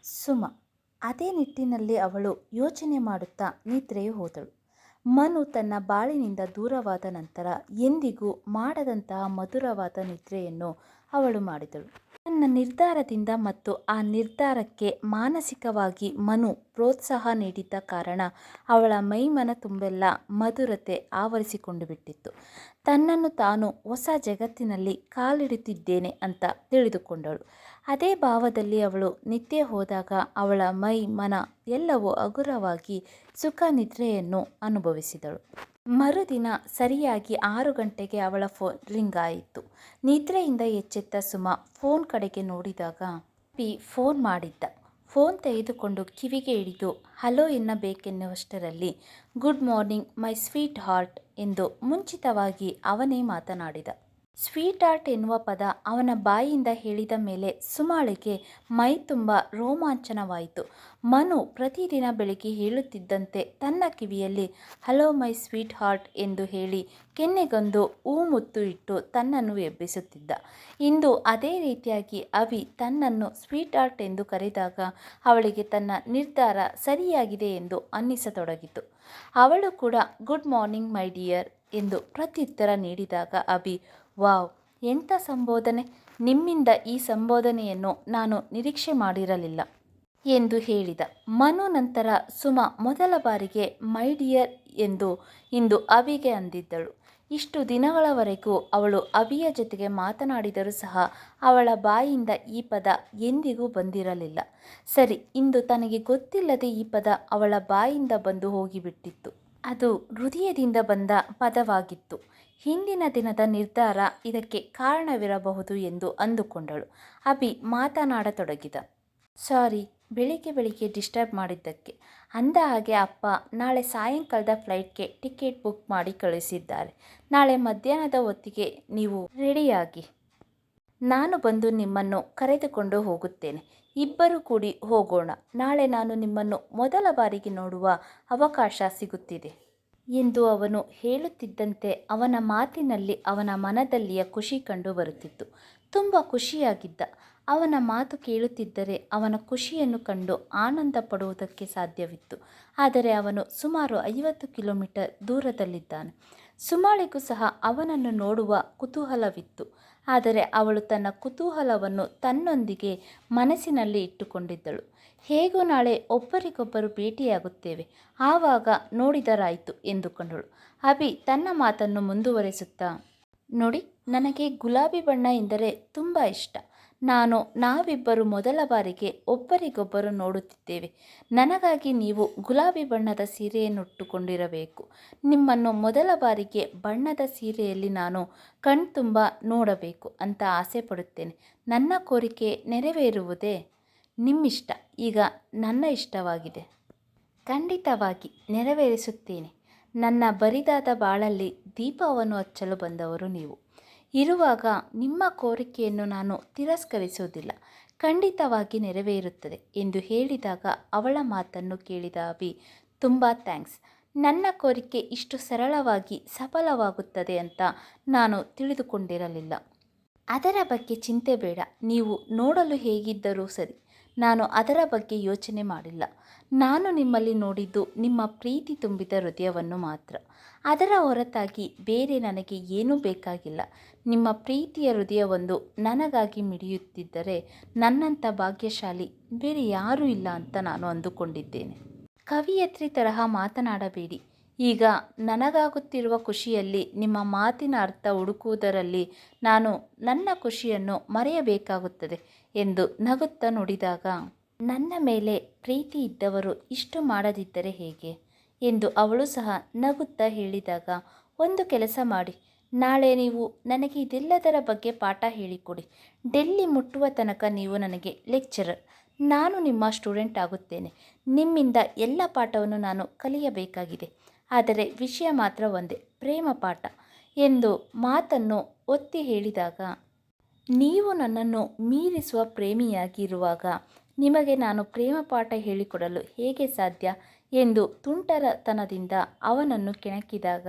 ಸುಮ ಅದೇ ನಿಟ್ಟಿನಲ್ಲಿ ಅವಳು ಯೋಚನೆ ಮಾಡುತ್ತಾ ನಿದ್ರೆಯು ಹೋದಳು. ಮನು ತನ್ನ ಬಾಳಿನಿಂದ ದೂರವಾದ ನಂತರ ಎಂದಿಗೂ ಮಾಡದಂತಹ ಮಧುರವಾದ ನಿದ್ರೆಯನ್ನು ಅವಳು ಮಾಡಿದಳು. ತನ್ನ ನಿರ್ಧಾರದಿಂದ ಮತ್ತು ಆ ನಿರ್ಧಾರಕ್ಕೆ ಮಾನಸಿಕವಾಗಿ ಮನು ಪ್ರೋತ್ಸಾಹ ನೀಡಿದ್ದ ಕಾರಣ ಅವಳ ಮೈಮನ ತುಂಬೆಲ್ಲ ಮಧುರತೆ ಆವರಿಸಿಕೊಂಡು ಬಿಟ್ಟಿತ್ತು. ತನ್ನನ್ನು ತಾನು ಹೊಸ ಜಗತ್ತಿನಲ್ಲಿ ಕಾಲಿಡುತ್ತಿದ್ದೇನೆ ಅಂತ ತಿಳಿದುಕೊಂಡಳು. ಅದೇ ಭಾವದಲ್ಲಿ ಅವಳು ನಿದ್ದೆ ಹೋದಾಗ ಅವಳ ಮೈ ಮನ ಎಲ್ಲವೂ ಹಗುರವಾಗಿ ಸುಖ ನಿದ್ರೆಯನ್ನು ಅನುಭವಿಸಿದಳು. ಮರುದಿನ ಸರಿಯಾಗಿ 6 ಗಂಟೆಗೆ ಅವಳ ಫೋನ್ ರಿಂಗ್ ಆಯಿತು. ನಿದ್ರೆಯಿಂದ ಎಚ್ಚೆತ್ತ ಸುಮ ಫೋನ್ ಕಡೆಗೆ ನೋಡಿದಾಗ ಅಪ್ಪಿ ಫೋನ್ ಮಾಡಿದ್ದ. ಫೋನ್ ತೆಗೆದುಕೊಂಡು ಕಿವಿಗೆ ಹಿಡಿದು ಹಲೋ ಎನ್ನಬೇಕೆನ್ನುವಷ್ಟರಲ್ಲಿ good morning my sweetheart ಎಂದು ಮುಂಚಿತವಾಗಿ ಅವನೇ ಮಾತನಾಡಿದ. ಸ್ವೀಟ್ ಹಾರ್ಟ್ ಎನ್ನುವ ಪದ ಅವನ ಬಾಯಿಯಿಂದ ಹೇಳಿದ ಮೇಲೆ ಸುಮಾಳಿಗೆ ಮೈ ತುಂಬ ರೋಮಾಂಚನವಾಯಿತು. ಮನು ಪ್ರತಿದಿನ ಬೆಳಿಗ್ಗೆ ಹೇಳುತ್ತಿದ್ದಂತೆ ತನ್ನ ಕಿವಿಯಲ್ಲಿ ಹಲೋ ಮೈ ಸ್ವೀಟ್ ಹಾರ್ಟ್ ಎಂದು ಹೇಳಿ ಕೆನ್ನೆಗೊಂದು ಮುತ್ತು ಇಟ್ಟು ತನ್ನನ್ನು ಎಬ್ಬಿಸುತ್ತಿದ್ದ. ಇಂದು ಅದೇ ರೀತಿಯಾಗಿ ಅವಿ ತನ್ನನ್ನು ಸ್ವೀಟ್ ಹಾರ್ಟ್ ಎಂದು ಕರೆದಾಗ ಅವಳಿಗೆ ತನ್ನ ನಿರ್ಧಾರ ಸರಿಯಾಗಿದೆ ಎಂದು ಅನ್ನಿಸತೊಡಗಿತು. ಅವಳು ಕೂಡ ಗುಡ್ ಮಾರ್ನಿಂಗ್ ಮೈ ಡಿಯರ್ ಎಂದು ಪ್ರತ್ಯುತ್ತರ ನೀಡಿದಾಗ ಅಭಿ ವಾವ್, ಎಂಥ ಸಂಬೋಧನೆ, ನಿಮ್ಮಿಂದ ಈ ಸಂಬೋಧನೆಯನ್ನು ನಾನು ನಿರೀಕ್ಷೆ ಮಾಡಿರಲಿಲ್ಲ ಎಂದು ಹೇಳಿದ. ಮನು ನಂತರ ಸುಮ ಮೊದಲ ಬಾರಿಗೆ ಮೈ ಡಿಯರ್ ಎಂದು ಇಂದು ಅವಿಗೆ ಅಂದಿದ್ದಳು. ಇಷ್ಟು ದಿನಗಳವರೆಗೂ ಅವಳು ಅವಿಯ ಜೊತೆಗೆ ಮಾತನಾಡಿದರೂ ಸಹ ಅವಳ ಬಾಯಿಂದ ಈ ಪದ ಎಂದಿಗೂ ಬಂದಿರಲಿಲ್ಲ. ಸರಿ, ಇಂದು ತನಗೆ ಗೊತ್ತಿಲ್ಲದೆ ಈ ಪದ ಅವಳ ಬಾಯಿಂದ ಬಂದು ಹೋಗಿಬಿಟ್ಟಿತ್ತು. ಅದು ಹೃದಯದಿಂದ ಬಂದ ಪದವಾಗಿತ್ತು. ಹಿಂದಿನ ದಿನದ ನಿರ್ಧಾರ ಇದಕ್ಕೆ ಕಾರಣವಿರಬಹುದು ಎಂದು ಅಂದುಕೊಂಡಳು. ಅಭಿ ಮಾತನಾಡತೊಡಗಿದ. ಸಾರಿ, ಬೆಳಿಗ್ಗೆ ಡಿಸ್ಟರ್ಬ್ ಮಾಡಿದ್ದಕ್ಕೆ. ಅಂದ ಹಾಗೆ ಅಪ್ಪ ನಾಳೆ ಸಾಯಂಕಾಲದ ಫ್ಲೈಟ್ಗೆ ಟಿಕೆಟ್ ಬುಕ್ ಮಾಡಿ ಕಳಿಸಿದ್ದಾರೆ. ನಾಳೆ ಮಧ್ಯಾಹ್ನದ ಹೊತ್ತಿಗೆ ನೀವು ರೆಡಿಯಾಗಿ. ನಾನು ಬಂದು ನಿಮ್ಮನ್ನು ಕರೆದುಕೊಂಡು ಹೋಗುತ್ತೇನೆ. ಇಬ್ಬರು ಕೂಡಿ ಹೋಗೋಣ. ನಾಳೆ ನಾನು ನಿಮ್ಮನ್ನು ಮೊದಲ ಬಾರಿಗೆ ನೋಡುವ ಅವಕಾಶ ಸಿಗುತ್ತಿದೆ ಎಂದು ಅವನು ಹೇಳುತ್ತಿದ್ದಂತೆ ಅವನ ಮಾತಿನಲ್ಲಿ ಅವನ ಮನದಲ್ಲಿಯ ಖುಷಿ ಕಂಡು ಬರುತ್ತಿತ್ತು. ತುಂಬ ಖುಷಿಯಾಗಿದ್ದ. ಅವನ ಮಾತು ಕೇಳುತ್ತಿದ್ದರೆ ಅವನ ಖುಷಿಯನ್ನು ಕಂಡು ಆನಂದ ಪಡುವುದಕ್ಕೆ ಸಾಧ್ಯವಿತ್ತು. ಆದರೆ ಅವನು ಸುಮಾರು 50 ಕಿಲೋಮೀಟರ್ ದೂರದಲ್ಲಿದ್ದಾನೆ. ಸುಮಾಳಿಗೂ ಸಹ ಅವನನ್ನು ನೋಡುವ ಕುತೂಹಲವಿತ್ತು. ಆದರೆ ಅವಳು ತನ್ನ ಕುತೂಹಲವನ್ನು ತನ್ನೊಂದಿಗೆ ಮನಸ್ಸಿನಲ್ಲಿ ಇಟ್ಟುಕೊಂಡಿದ್ದಳು. ಹೇಗೂ ನಾಳೆ ಒಬ್ಬರಿಗೊಬ್ಬರು ಭೇಟಿಯಾಗುತ್ತೇವೆ, ಆವಾಗ ನೋಡಿದರಾಯಿತು ಎಂದುಕೊಂಡಳು. ಅಭಿ ತನ್ನ ಮಾತನ್ನು ಮುಂದುವರೆಸುತ್ತಾ, ನೋಡಿ, ನನಗೆ ಗುಲಾಬಿ ಬಣ್ಣ ಎಂದರೆ ತುಂಬ ಇಷ್ಟ. ನಾವಿಬ್ಬರು ಮೊದಲ ಬಾರಿಗೆ ಒಬ್ಬರಿಗೊಬ್ಬರು ನೋಡುತ್ತಿದ್ದೇವೆ. ನನಗಾಗಿ ನೀವು ಗುಲಾಬಿ ಬಣ್ಣದ ಸೀರೆಯನ್ನುಟ್ಟುಕೊಂಡಿರಬೇಕು. ನಿಮ್ಮನ್ನು ಮೊದಲ ಬಾರಿಗೆ ಬಣ್ಣದ ಸೀರೆಯಲ್ಲಿ ನಾನು ಕಣ್ತುಂಬ ನೋಡಬೇಕು ಅಂತ ಆಸೆ ಪಡುತ್ತೇನೆ. ನನ್ನ ಕೋರಿಕೆ ನೆರವೇರುವುದೇ ನಿಮ್ಮಿಷ್ಟ. ಈಗ ನನ್ನ ಇಷ್ಟವಾಗಿದೆ. ಖಂಡಿತವಾಗಿ ನೆರವೇರಿಸುತ್ತೇನೆ. ನನ್ನ ಬರಿದಾದ ಬಾಳಲ್ಲಿ ದೀಪವನ್ನು ಹಚ್ಚಲು ಬಂದವರು ನೀವು. ಇರುವಾಗ ನಿಮ್ಮ ಕೋರಿಕೆಯನ್ನು ನಾನು ತಿರಸ್ಕರಿಸುವುದಿಲ್ಲ. ಖಂಡಿತವಾಗಿ ನೆರವೇರುತ್ತದೆ ಎಂದು ಹೇಳಿದಾಗ ಅವಳ ಮಾತನ್ನು ಕೇಳಿದ ಅಭಿ ತುಂಬ ಥ್ಯಾಂಕ್ಸ್. ನನ್ನ ಕೋರಿಕೆ ಇಷ್ಟು ಸರಳವಾಗಿ ಸಫಲವಾಗುತ್ತದೆ ಅಂತ ನಾನು ತಿಳಿದುಕೊಂಡಿರಲಿಲ್ಲ. ಅದರ ಬಗ್ಗೆ ಚಿಂತೆ ಬೇಡ. ನೀವು ನೋಡಲು ಹೇಗಿದ್ದರೂ ಸರಿ, ನಾನು ಅದರ ಬಗ್ಗೆ ಯೋಚನೆ ಮಾಡಿಲ್ಲ. ನಾನು ನಿಮ್ಮಲ್ಲಿ ನೋಡಿದ್ದು ನಿಮ್ಮ ಪ್ರೀತಿ ತುಂಬಿದ ಹೃದಯವನ್ನು ಮಾತ್ರ. ಅದರ ಹೊರತಾಗಿ ಬೇರೆ ನನಗೆ ಏನೂ ಬೇಕಾಗಿಲ್ಲ. ನಿಮ್ಮ ಪ್ರೀತಿಯ ಹೃದಯವೊಂದು ನನಗಾಗಿ ಮಿಡಿಯುತ್ತಿದ್ದರೆ ನನ್ನಂಥ ಭಾಗ್ಯಶಾಲಿ ಬೇರೆ ಯಾರೂ ಇಲ್ಲ ಅಂತ ನಾನು ಅಂದುಕೊಂಡಿದ್ದೇನೆ. ಕವಿಯತ್ರಿ ತರಹ ಮಾತನಾಡಬೇಡಿ. ಈಗ ನನಗಾಗುತ್ತಿರುವ ಖುಷಿಯಲ್ಲಿ ನಿಮ್ಮ ಮಾತಿನ ಅರ್ಥ ಹುಡುಕುವುದರಲ್ಲಿ ನಾನು ನನ್ನ ಖುಷಿಯನ್ನು ಮರೆಯಬೇಕಾಗುತ್ತದೆ ಎಂದು ನಗುತ್ತಾ ನುಡಿದಾಗ, ನನ್ನ ಮೇಲೆ ಪ್ರೀತಿ ಇದ್ದವರು ಇಷ್ಟು ಮಾಡದಿದ್ದರೆ ಹೇಗೆ ಎಂದು ಅವಳು ಸಹ ನಗುತ್ತಾ ಹೇಳಿದಾಗ, ಒಂದು ಕೆಲಸ ಮಾಡಿ, ನಾಳೆ ನೀವು ನನಗೆ ಇದೆಲ್ಲದರ ಬಗ್ಗೆ ಪಾಠ ಹೇಳಿಕೊಡಿ. ಡೆಲ್ಲಿ ಮುಟ್ಟುವ ತನಕ ನೀವು ನನಗೆ ಲೆಕ್ಚರರ್, ನಾನು ನಿಮ್ಮ ಸ್ಟೂಡೆಂಟ್ ಆಗುತ್ತೇನೆ. ನಿಮ್ಮಿಂದ ಎಲ್ಲ ಪಾಠವನ್ನು ನಾನು ಕಲಿಯಬೇಕಾಗಿದೆ. ಆದರೆ ವಿಷಯ ಮಾತ್ರ ಒಂದೇ, ಪ್ರೇಮ ಪಾಠ ಎಂದು ಮಾತನ್ನು ಒತ್ತಿ ಹೇಳಿದಾಗ, ನೀವು ನನ್ನನ್ನು ಮೀರಿಸುವ ಪ್ರೇಮಿಯಾಗಿ ಇರುವಾಗ ನಿಮಗೆ ನಾನು ಪ್ರೇಮ ಪಾಠ ಹೇಳಿಕೊಡಲು ಹೇಗೆ ಸಾಧ್ಯ ಎಂದು ತುಂಟತನದಿಂದ ಅವನನ್ನು ಕೆಣಕಿದಾಗ,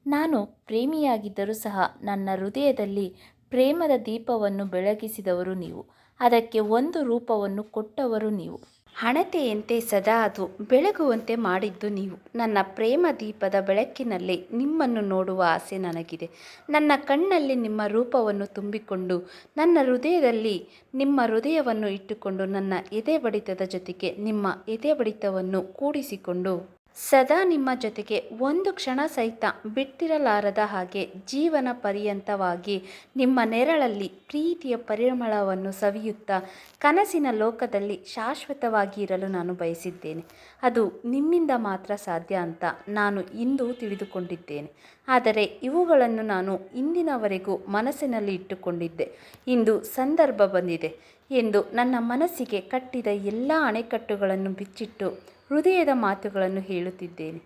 ನಾನು ಪ್ರೇಮಿಯಾಗಿದ್ದರೂ ಸಹ ನನ್ನ ಹೃದಯದಲ್ಲಿ ಪ್ರೇಮದ ದೀಪವನ್ನು ಬೆಳಗಿಸಿದವರು ನೀವು. ಅದಕ್ಕೆ ಒಂದು ರೂಪವನ್ನು ಕೊಟ್ಟವರು ನೀವು. ಹಣತೆಯಂತೆ ಸದಾ ಅದು ಬೆಳಗುವಂತೆ ಮಾಡಿದ್ದು ನೀವು. ನನ್ನ ಪ್ರೇಮ ದೀಪದ ಬೆಳಕಿನಲ್ಲಿ ನಿಮ್ಮನ್ನು ನೋಡುವ ಆಸೆ ನನಗಿದೆ. ನನ್ನ ಕಣ್ಣಲ್ಲಿ ನಿಮ್ಮ ರೂಪವನ್ನು ತುಂಬಿಕೊಂಡು, ನನ್ನ ಹೃದಯದಲ್ಲಿ ನಿಮ್ಮ ಹೃದಯವನ್ನು ಇಟ್ಟುಕೊಂಡು, ನನ್ನ ಎದೆ ಬಡಿತದ ಜೊತೆಗೆ ನಿಮ್ಮ ಎದೆ ಬಡಿತವನ್ನು ಕೂಡಿಸಿಕೊಂಡು, ಸದಾ ನಿಮ್ಮ ಜೊತೆಗೆ ಒಂದು ಕ್ಷಣ ಸಹಿತ ಬಿಟ್ಟಿರಲಾರದ ಹಾಗೆ ಜೀವನ ಪರ್ಯಂತವಾಗಿ ನಿಮ್ಮ ನೆರಳಲ್ಲಿ ಪ್ರೀತಿಯ ಪರಿಮಳವನ್ನು ಸವಿಯುತ್ತಾ ಕನಸಿನ ಲೋಕದಲ್ಲಿ ಶಾಶ್ವತವಾಗಿ ಇರಲು ನಾನು ಬಯಸಿದ್ದೇನೆ. ಅದು ನಿಮ್ಮಿಂದ ಮಾತ್ರ ಸಾಧ್ಯ ಅಂತ ನಾನು ಇಂದು ತಿಳಿದುಕೊಂಡಿದ್ದೇನೆ. ಆದರೆ ಇವುಗಳನ್ನು ನಾನು ಇಂದಿನವರೆಗೂ ಮನಸ್ಸಿನಲ್ಲಿ ಇಟ್ಟುಕೊಂಡಿದ್ದೆ. ಇಂದು ಸಂದರ್ಭ ಬಂದಿದೆ ಎಂದು ನನ್ನ ಮನಸ್ಸಿಗೆ ಕಟ್ಟಿದ ಎಲ್ಲ ಅಣೆಕಟ್ಟುಗಳನ್ನು ಬಿಚ್ಚಿಟ್ಟು ಹೃದಯದ ಮಾತುಗಳನ್ನು ಹೇಳುತ್ತಿದ್ದೇನೆ.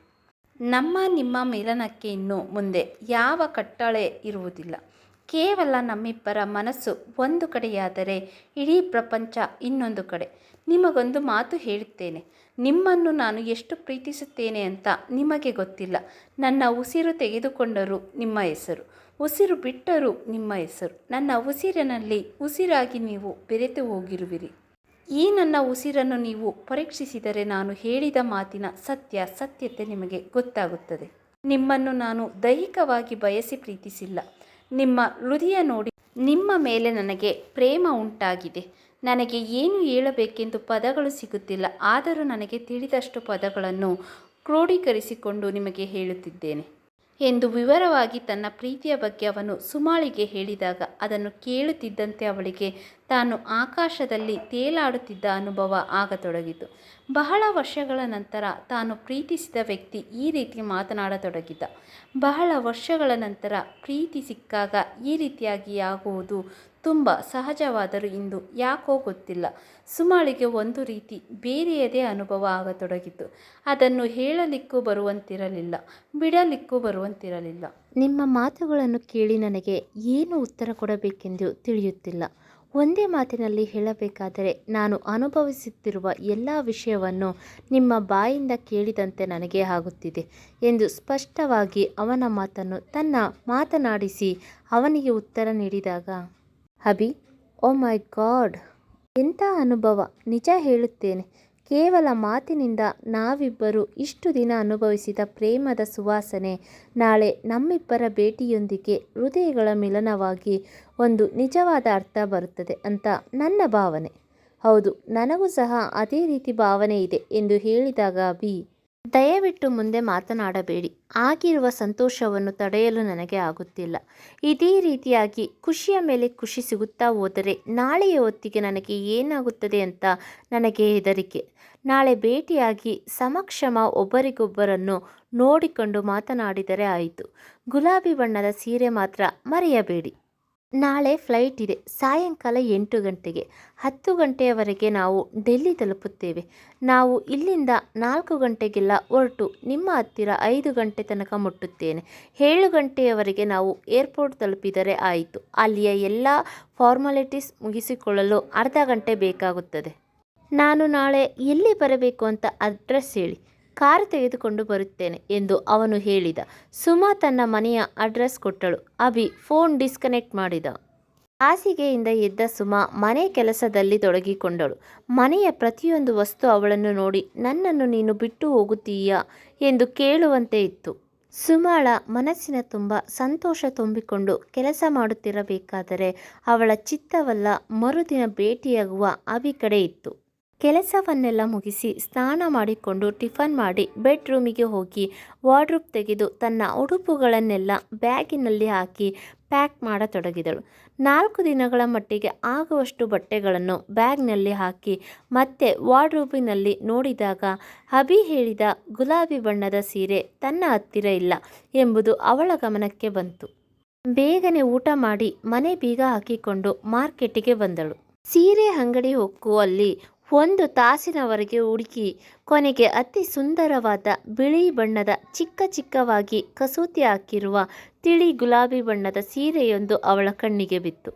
ನಮ್ಮ ನಿಮ್ಮ ಮಿಲನಕ್ಕೆ ಇನ್ನು ಮುಂದೆ ಯಾವ ಕಟ್ಟಳೆ ಇರುವುದಿಲ್ಲ. ಕೇವಲ ನಮ್ಮಿಬ್ಬರ ಮನಸ್ಸು ಒಂದು ಕಡೆಯಾದರೆ ಇಡೀ ಪ್ರಪಂಚ ಇನ್ನೊಂದು ಕಡೆ. ನಿಮಗೊಂದು ಮಾತು ಹೇಳುತ್ತೇನೆ. ನಿಮ್ಮನ್ನು ನಾನು ಎಷ್ಟು ಪ್ರೀತಿಸುತ್ತೇನೆ ಅಂತ ನಿಮಗೆ ಗೊತ್ತಿಲ್ಲ. ನನ್ನ ಉಸಿರು ತೆಗೆದುಕೊಂಡರೂ ನಿಮ್ಮ ಹೆಸರು, ಉಸಿರು ಬಿಟ್ಟರೂ ನಿಮ್ಮ ಹೆಸರು. ನನ್ನ ಉಸಿರಿನಲ್ಲಿ ಉಸಿರಾಗಿ ನೀವು ಬೆರೆತು ಹೋಗಿರುವಿರಿ. ಈ ನನ್ನ ಉಸಿರನ್ನು ನೀವು ಪರೀಕ್ಷಿಸಿದರೆ ನಾನು ಹೇಳಿದ ಮಾತಿನ ಸತ್ಯತೆ ನಿಮಗೆ ಗೊತ್ತಾಗುತ್ತದೆ. ನಿಮ್ಮನ್ನು ನಾನು ದೈಹಿಕವಾಗಿ ಬಯಸಿ ಪ್ರೀತಿಸಿಲ್ಲ. ನಿಮ್ಮ ಹೃದಯ ನೋಡಿ ನಿಮ್ಮ ಮೇಲೆ ನನಗೆ ಪ್ರೇಮ ಉಂಟಾಗಿದೆ. ನನಗೆ ಏನು ಹೇಳಬೇಕೆಂದು ಪದಗಳು ಸಿಗುತ್ತಿಲ್ಲ. ಆದರೂ ನನಗೆ ತಿಳಿದಷ್ಟು ಪದಗಳನ್ನು ಕ್ರೋಢೀಕರಿಸಿಕೊಂಡು ನಿಮಗೆ ಹೇಳುತ್ತಿದ್ದೇನೆ ಎಂದು ವಿವರವಾಗಿ ತನ್ನ ಪ್ರೀತಿಯ ಬಗ್ಗೆ ಅವನು ಸುಮಾಳಿಗೆ ಹೇಳಿದಾಗ, ಅದನ್ನು ಕೇಳುತ್ತಿದ್ದಂತೆ ಅವಳಿಗೆ ತಾನು ಆಕಾಶದಲ್ಲಿ ತೇಲಾಡುತ್ತಿದ್ದ ಅನುಭವ ಆಗತೊಡಗಿತು. ಬಹಳ ವರ್ಷಗಳ ನಂತರ ತಾನು ಪ್ರೀತಿಸಿದ ವ್ಯಕ್ತಿ ಈ ರೀತಿ ಮಾತನಾಡತೊಡಗಿದ್ದ. ಬಹಳ ವರ್ಷಗಳ ನಂತರ ಪ್ರೀತಿ ಸಿಕ್ಕಾಗ ಈ ರೀತಿಯಾಗಿ ಆಗುವುದು ತುಂಬ ಸಹಜವಾದರೂ ಇಂದು ಯಾಕೋ ಗೊತ್ತಿಲ್ಲ ಸುಮಾಳಿಗೆ ಒಂದು ರೀತಿ ಬೇರೆಯದೇ ಅನುಭವ ಆಗತೊಡಗಿತು. ಅದನ್ನು ಹೇಳಲಿಕ್ಕೂ ಬರುವಂತಿರಲಿಲ್ಲ, ಬಿಡಲಿಕ್ಕೂ ಬರುವಂತಿರಲಿಲ್ಲ. ನಿಮ್ಮ ಮಾತುಗಳನ್ನು ಕೇಳಿ ನನಗೆ ಏನು ಉತ್ತರ ಕೊಡಬೇಕೆಂದು ತಿಳಿಯುತ್ತಿಲ್ಲ. ಒಂದೇ ಮಾತಿನಲ್ಲಿ ಹೇಳಬೇಕಾದರೆ ನಾನು ಅನುಭವಿಸುತ್ತಿರುವ ಎಲ್ಲ ವಿಷಯವನ್ನು ನಿಮ್ಮ ಬಾಯಿಂದ ಕೇಳಿದಂತೆ ನನಗೆ ಆಗುತ್ತಿದೆ ಎಂದು ಸ್ಪಷ್ಟವಾಗಿ ಅವನ ಮಾತನ್ನು ತನ್ನ ಮಾತನಾಡಿಸಿ ಅವನಿಗೆ ಉತ್ತರ ನೀಡಿದಾಗ, ಅಭಿ, ಓ ಮೈ ಗಾಡ್, ಎಂಥ ಅನುಭವ! ನಿಜ ಹೇಳುತ್ತೇನೆ, ಕೇವಲ ಮಾತಿನಿಂದ ನಾವಿಬ್ಬರು ಇಷ್ಟು ದಿನ ಅನುಭವಿಸಿದ ಪ್ರೇಮದ ಸುವಾಸನೆ ನಾಳೆ ನಮ್ಮಿಬ್ಬರ ಭೇಟಿಯೊಂದಿಗೆ ಹೃದಯಗಳ ಮಿಲನವಾಗಿ ಒಂದು ನಿಜವಾದ ಅರ್ಥ ಬರುತ್ತದೆ ಅಂತ ನನ್ನ ಭಾವನೆ. ಹೌದು, ನನಗೂ ಸಹ ಅದೇ ರೀತಿ ಭಾವನೆ ಇದೆ ಎಂದು ಹೇಳಿದಾಗ ಅಭಿ, ದಯವಿಟ್ಟು ಮುಂದೆ ಮಾತನಾಡಬೇಡಿ. ಆಗಿರುವ ಸಂತೋಷವನ್ನು ತಡೆಯಲು ನನಗೆ ಆಗುತ್ತಿಲ್ಲ. ಇದೇ ರೀತಿಯಾಗಿ ಖುಷಿಯ ಮೇಲೆ ಖುಷಿ ಸಿಗುತ್ತಾ ಹೋದರೆ ನಾಳೆಯ ಹೊತ್ತಿಗೆ ನನಗೆ ಏನಾಗುತ್ತದೆ ಅಂತ ನನಗೆ ಹೆದರಿಕೆ. ನಾಳೆ ಭೇಟಿಯಾಗಿ ಸಮಕ್ಷಮ ಒಬ್ಬರಿಗೊಬ್ಬರನ್ನು ನೋಡಿಕೊಂಡು ಮಾತನಾಡಿದರೆ ಆಯಿತು. ಗುಲಾಬಿ ಬಣ್ಣದ ಸೀರೆ ಮಾತ್ರ ಮರೆಯಬೇಡಿ. ನಾಳೆ ಫ್ಲೈಟ್ ಇದೆ. ಸಾಯಂಕಾಲ 8 ಗಂಟೆಗೆ. 10 ಗಂಟೆಯವರೆಗೆ ನಾವು ಡೆಲ್ಲಿ ತಲುಪುತ್ತೇವೆ. ನಾವು ಇಲ್ಲಿಂದ 4 ಗಂಟೆಗೆಲ್ಲ ಹೊರಟು ನಿಮ್ಮ ಹತ್ತಿರ 5 ಗಂಟೆ ತನಕ ಮುಟ್ಟುತ್ತೇನೆ. 7 ಗಂಟೆಯವರೆಗೆ ನಾವು ಏರ್ಪೋರ್ಟ್ ತಲುಪಿದರೆ ಆಯಿತು. ಅಲ್ಲಿಯ ಎಲ್ಲ ಫಾರ್ಮಾಲಿಟೀಸ್ ಮುಗಿಸಿಕೊಳ್ಳಲು ಅರ್ಧ ಗಂಟೆ ಬೇಕಾಗುತ್ತದೆ. ನಾನು ನಾಳೆ ಎಲ್ಲಿ ಬರಬೇಕು ಅಂತ ಅಡ್ರೆಸ್ ಹೇಳಿ, ಕಾರು ತೆಗೆದುಕೊಂಡು ಬರುತ್ತೇನೆ ಎಂದು ಅವನು ಹೇಳಿದ. ಸುಮಾ ತನ್ನ ಮನೆಯ ಅಡ್ರೆಸ್ ಕೊಟ್ಟಳು. ಅಭಿ ಫೋನ್ ಡಿಸ್ಕನೆಕ್ಟ್ ಮಾಡಿದ. ಹಾಸಿಗೆಯಿಂದ ಎದ್ದ ಸುಮಾ ಮನೆ ಕೆಲಸದಲ್ಲಿ ತೊಡಗಿಕೊಂಡಳು. ಮನೆಯ ಪ್ರತಿಯೊಂದು ವಸ್ತು ಅವಳನ್ನು ನೋಡಿ ನನ್ನನ್ನು ನೀನು ಬಿಟ್ಟು ಹೋಗುತ್ತೀಯಾ ಎಂದು ಕೇಳುವಂತೆ ಇತ್ತು. ಸುಮಾಳ ಮನಸ್ಸಿನ ತುಂಬ ಸಂತೋಷ ತುಂಬಿಕೊಂಡು ಕೆಲಸ ಮಾಡುತ್ತಿರಬೇಕಾದರೆ ಅವಳ ಚಿತ್ತವಲ್ಲ ಮರುದಿನ ಭೇಟಿಯಾಗುವ ಅಭಿ ಕಡೆ ಇತ್ತು. ಕೆಲಸವನ್ನೆಲ್ಲ ಮುಗಿಸಿ ಸ್ನಾನ ಮಾಡಿಕೊಂಡು ಟಿಫನ್ ಮಾಡಿ ಬೆಡ್ರೂಮಿಗೆ ಹೋಗಿ ವಾರ್ಡ್ರೋಬ್ ತೆಗೆದು ತನ್ನ ಉಡುಪುಗಳನ್ನೆಲ್ಲ ಬ್ಯಾಗಿನಲ್ಲಿ ಹಾಕಿ ಪ್ಯಾಕ್ ಮಾಡತೊಡಗಿದಳು. 4 ದಿನಗಳ ಮಟ್ಟಿಗೆ ಆಗುವಷ್ಟು ಬಟ್ಟೆಗಳನ್ನು ಬ್ಯಾಗ್ನಲ್ಲಿ ಹಾಕಿ ಮತ್ತೆ ವಾರ್ಡ್ರೋಬಿನಲ್ಲಿ ನೋಡಿದಾಗ ಅಭಿ ಹೇಳಿದ ಗುಲಾಬಿ ಬಣ್ಣದ ಸೀರೆ ತನ್ನ ಹತ್ತಿರ ಇಲ್ಲ ಎಂಬುದು ಅವಳ ಗಮನಕ್ಕೆ ಬಂತು. ಬೇಗನೆ ಊಟ ಮಾಡಿ ಮನೆ ಬೀಗ ಹಾಕಿಕೊಂಡು ಮಾರ್ಕೆಟಿಗೆ ಬಂದಳು. ಸೀರೆ ಅಂಗಡಿ ಹೊಕ್ಕುವಲ್ಲಿ 1 ತಾಸಿನವರೆಗೆ ಹುಡುಕಿ ಕೊನೆಗೆ ಅತಿ ಸುಂದರವಾದ ಬಿಳಿ ಬಣ್ಣದ ಚಿಕ್ಕವಾಗಿ ಕಸೂತಿ ಹಾಕಿರುವ ತಿಳಿ ಗುಲಾಬಿ ಬಣ್ಣದ ಸೀರೆಯೊಂದು ಅವಳ ಕಣ್ಣಿಗೆ ಬಿತ್ತು.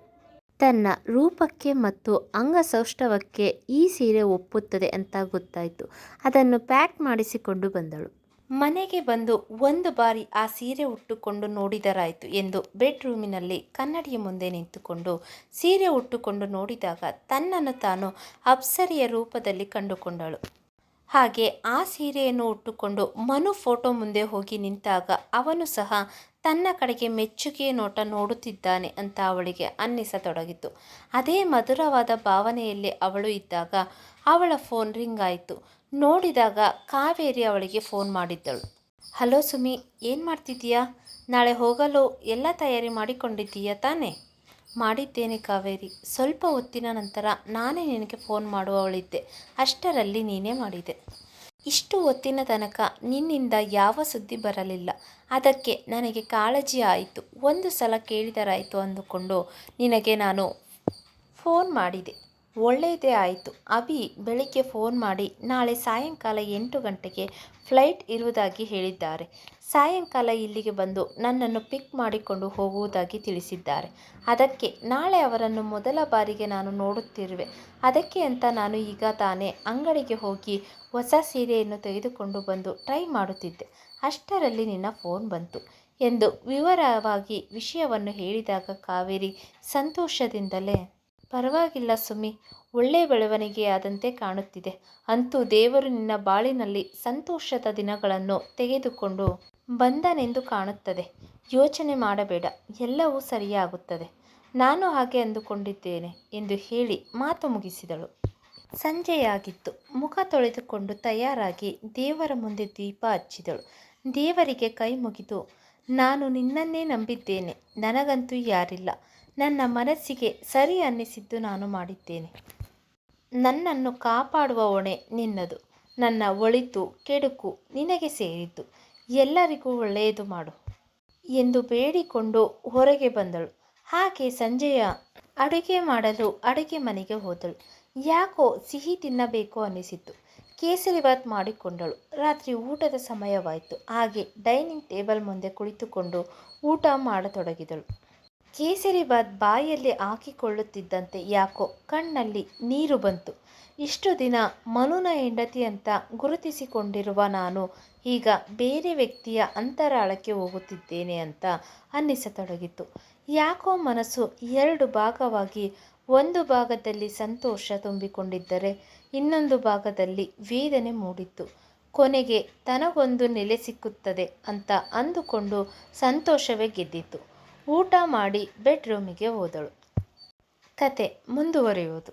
ತನ್ನ ರೂಪಕ್ಕೆ ಮತ್ತು ಅಂಗಸೌಷ್ಠವಕ್ಕೆ ಈ ಸೀರೆ ಒಪ್ಪುತ್ತದೆ ಅಂತ ಗೊತ್ತಾಯಿತು. ಅದನ್ನು ಪ್ಯಾಕ್ ಮಾಡಿಸಿಕೊಂಡು ಬಂದಳು. ಮನೆಗೆ ಬಂದು ಒಂದು ಬಾರಿ ಆ ಸೀರೆ ಉಟ್ಟುಕೊಂಡು ನೋಡಿದರಾಯಿತು ಎಂದು ಬೆಡ್ರೂಮಿನಲ್ಲಿ ಕನ್ನಡಿಯ ಮುಂದೆ ನಿಂತುಕೊಂಡು ಸೀರೆ ಉಟ್ಟುಕೊಂಡು ನೋಡಿದಾಗ ತನ್ನನ್ನು ತಾನು ಅಪ್ಸರಿಯ ರೂಪದಲ್ಲಿ ಕಂಡುಕೊಂಡಳು. ಹಾಗೆ ಆ ಸೀರೆಯನ್ನು ಉಟ್ಟುಕೊಂಡು ಮನು ಫೋಟೋ ಮುಂದೆ ಹೋಗಿ ನಿಂತಾಗ ಅವನು ಸಹ ತನ್ನ ಕಡೆಗೆ ಮೆಚ್ಚುಗೆಯ ನೋಟ ನೋಡುತ್ತಿದ್ದಾನೆ ಅಂತ ಅವಳಿಗೆ ಅನ್ನಿಸತೊಡಗಿತು. ಅದೇ ಮಧುರವಾದ ಭಾವನೆಯಲ್ಲಿ ಅವಳು ಇದ್ದಾಗ ಅವಳ ಫೋನ್ ರಿಂಗ್ ಆಯಿತು. ನೋಡಿದಾಗ ಕಾವೇರಿ ಅವಳಿಗೆ ಫೋನ್ ಮಾಡಿದ್ದಳು. ಹಲೋ ಸುಮಿ, ಏನು ಮಾಡ್ತಿದ್ದೀಯಾ? ನಾಳೆ ಹೋಗಲು ಎಲ್ಲ ತಯಾರಿ ಮಾಡಿಕೊಂಡಿದ್ದೀಯಾ ತಾನೇ? ಮಾಡಿದ್ದೇನೆ ಕಾವೇರಿ. ಸ್ವಲ್ಪ ಹೊತ್ತಿನ ನಂತರ ನಾನೇ ನಿನಗೆ ಫೋನ್ ಮಾಡುವವಳಿದ್ದೆ, ಅಷ್ಟರಲ್ಲಿ ನೀನೇ ಮಾಡಿದೆ. ಇಷ್ಟು ಹೊತ್ತಿನ ತನಕ ನಿನ್ನಿಂದ ಯಾವ ಸುದ್ದಿ ಬರಲಿಲ್ಲ. ಅದಕ್ಕೆ ನನಗೆ ಕಾಳಜಿ ಆಯಿತು. ಒಂದು ಸಲ ಕೇಳಿದರಾಯಿತು ಅಂದುಕೊಂಡು ನಿನಗೆ ನಾನು ಫೋನ್ ಮಾಡಿದೆ. ಒಳ್ಳೆಯದೇ ಆಯಿತು. ಅಭಿ ಬೆಳಿಗ್ಗೆ ಫೋನ್ ಮಾಡಿ ನಾಳೆ ಸಾಯಂಕಾಲ 8 ಗಂಟೆಗೆ ಫ್ಲೈಟ್ ಇರುವುದಾಗಿ ಹೇಳಿದ್ದಾರೆ. ಸಾಯಂಕಾಲ ಇಲ್ಲಿಗೆ ಬಂದು ನನ್ನನ್ನು ಪಿಕ್ ಮಾಡಿಕೊಂಡು ಹೋಗುವುದಾಗಿ ತಿಳಿಸಿದ್ದಾರೆ. ಅದಕ್ಕೆ ನಾಳೆ ಅವರನ್ನು ಮೊದಲ ಬಾರಿಗೆ ನಾನು ನೋಡುತ್ತಿರುವೆ. ಅದಕ್ಕೆ ಅಂತ ನಾನು ಈಗ ತಾನೇ ಅಂಗಡಿಗೆ ಹೋಗಿ ಹೊಸ ಸೀರೆಯನ್ನು ತೆಗೆದುಕೊಂಡು ಬಂದು ಟ್ರೈ ಮಾಡುತ್ತಿದ್ದೆ. ಅಷ್ಟರಲ್ಲಿ ನಿನ್ನ ಫೋನ್ ಬಂತು ಎಂದು ವಿವರವಾಗಿ ವಿಷಯವನ್ನು ಹೇಳಿದಾಗ ಕಾವೇರಿ ಸಂತೋಷದಿಂದಲೇ, ಪರವಾಗಿಲ್ಲ ಸುಮಿ, ಒಳ್ಳೆಯ ಬೆಳವಣಿಗೆಯಾದಂತೆ ಕಾಣುತ್ತಿದೆ. ಅಂತೂ ದೇವರು ನಿನ್ನ ಬಾಳಿನಲ್ಲಿ ಸಂತೋಷದ ದಿನಗಳನ್ನು ತೆಗೆದುಕೊಂಡು ಬಂದನೆಂದು ಕಾಣುತ್ತದೆ. ಯೋಚನೆ ಮಾಡಬೇಡ, ಎಲ್ಲವೂ ಸರಿಯಾಗುತ್ತದೆ. ನಾನು ಹಾಗೆ ಅಂದುಕೊಂಡಿದ್ದೇನೆ ಎಂದು ಹೇಳಿ ಮಾತು ಮುಗಿಸಿದಳು. ಸಂಜೆಯಾಗಿತ್ತು. ಮುಖ ತೊಳೆದುಕೊಂಡು ತಯಾರಾಗಿ ದೇವರ ಮುಂದೆ ದೀಪ ಹಚ್ಚಿದಳು. ದೇವರಿಗೆ ಕೈ ಮುಗಿದು, ನಾನು ನಿನ್ನನ್ನೇ ನಂಬಿದ್ದೇನೆ. ನನಗಂತೂ ಯಾರಿಲ್ಲ. ನನ್ನ ಮನಸ್ಸಿಗೆ ಸರಿ ಅನ್ನಿಸಿದ್ದು ನಾನು ಮಾಡಿದ್ದೇನೆ. ನನ್ನನ್ನು ಕಾಪಾಡುವ ಹೊಣೆ ನಿನ್ನದು. ನನ್ನ ಒಳಿತು ಕೆಡುಕು ನಿನಗೆ ಸೇರಿದ್ದು. ಎಲ್ಲರಿಗೂ ಒಳ್ಳೆಯದು ಮಾಡು ಎಂದು ಬೇಡಿಕೊಂಡು ಹೊರಗೆ ಬಂದಳು. ಹಾಗೆ ಸಂಜೆಯ ಅಡುಗೆ ಮಾಡಲು ಅಡುಗೆ ಮನೆಗೆ ಹೋದಳು. ಯಾಕೋ ಸಿಹಿ ತಿನ್ನಬೇಕು ಅನ್ನಿಸಿತು. ಕೇಸರಿಬಾತ್ ಮಾಡಿಕೊಂಡಳು. ರಾತ್ರಿ ಊಟದ ಸಮಯವಾಯಿತು. ಹಾಗೆ ಡೈನಿಂಗ್ ಟೇಬಲ್ ಮುಂದೆ ಕುಳಿತುಕೊಂಡು ಊಟ ಮಾಡತೊಡಗಿದಳು. ಕೇಸರಿಬಾತ್ ಬಾಯಲ್ಲಿ ಹಾಕಿಕೊಳ್ಳುತ್ತಿದ್ದಂತೆ ಯಾಕೋ ಕಣ್ಣಲ್ಲಿ ನೀರು ಬಂತು. ಇಷ್ಟು ದಿನ ಮನುನ ಹೆಂಡತಿ ಅಂತ ಗುರುತಿಸಿಕೊಂಡಿರುವ ನಾನು ಈಗ ಬೇರೆ ವ್ಯಕ್ತಿಯ ಅಂತರಾಳಕ್ಕೆ ಹೋಗುತ್ತಿದ್ದೇನೆ ಅಂತ ಅನ್ನಿಸತೊಡಗಿತು. ಯಾಕೋ ಮನಸ್ಸು ಎರಡು ಭಾಗವಾಗಿ ಒಂದು ಭಾಗದಲ್ಲಿ ಸಂತೋಷ ತುಂಬಿಕೊಂಡಿದ್ದರೆ ಇನ್ನೊಂದು ಭಾಗದಲ್ಲಿ ವೇದನೆ ಮೂಡಿತ್ತು. ಕೊನೆಗೆ ತನಗೊಂದು ನೆಲೆ ಸಿಕ್ಕುತ್ತದೆ ಅಂತ ಅಂದುಕೊಂಡು ಸಂತೋಷವೇ ಗೆದ್ದಿತು. ಊಟ ಮಾಡಿ ಬೆಡ್ರೂಮಿಗೆ ಹೋದಳು. ಕತೆ ಮುಂದುವರಿಯುವುದು.